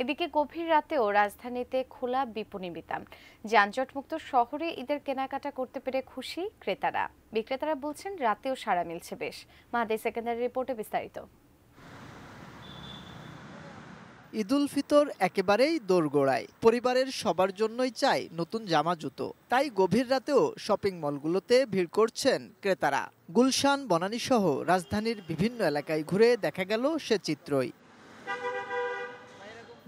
এদিকে গভীর রাতেও রাজধানীতে খোলা বিপণী বিতান, যানজটমুক্ত শহরে ঈদের কেনাকাটা করতে পেরে খুশি ক্রেতারা। বিক্রেতারা বলছেন রাতেও সাড়া মিলছে বেশ। মাহাদি সেকেন্ডারি রিপোর্টে বিস্তারিত। ঈদুল ফিতর একেবারেই দোরগোড়ায়, পরিবারের সবার জন্যই চাই নতুন জামা জুতো। তাই গভীর রাতেও শপিং মলগুলোতে ভিড় করছেন ক্রেতারা। গুলশান, বনানী সহ রাজধানীর বিভিন্ন এলাকায় ঘুরে দেখা গেল সে চিত্রই।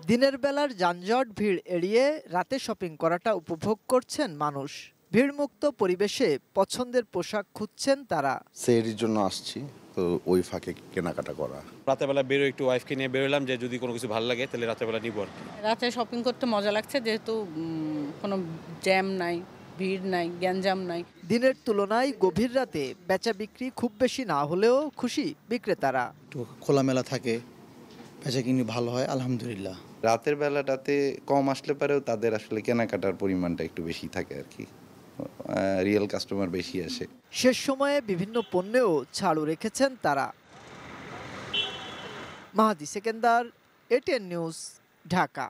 দিনের বেলার যানজট ভিড় এড়িয়ে রাতে শপিং করাটা উপভোগ করছেন মানুষ। ভিড়মুক্ত পরিবেশে পছন্দের পোশাক খুঁজছেন তারা। সেহরির জন্য আসছি, তো ওই ফাঁকে কেনাকাটা করা। রাতের বেলা বেরো, একটু ওয়াইফকে নিয়ে বেরোলাম যে যদি কোনো কিছু ভালো লাগে তাহলে রাতের বেলা নিব আর কি। রাতে শপিং করতে মজা লাগছে, যেহেতু কোনো জ্যাম নাই, ভিড় নাই, গ্যাঞ্জাম নাই। দিনের তুলনায় গভীর রাতে বেচা বিক্রি খুব বেশি না হলেও খুশি বিক্রেতারা। একটু খোলামেলা থাকে, বেচা কিনি ভালো হয় আলহামদুলিল্লাহ। রাতের বেলাটাতে কম আসলে পারেও তাদের আসলে কেনাকাটার পরিমাণটা একটু বেশি থাকে আর কি, রিয়েল কাস্টমার বেশি আসে। শেষ সময়ে বিভিন্ন পণ্যেও ছাড়ও রেখেছেন তারা। মাহাদি সেকেন্দার, এটিএন নিউজ, ঢাকা।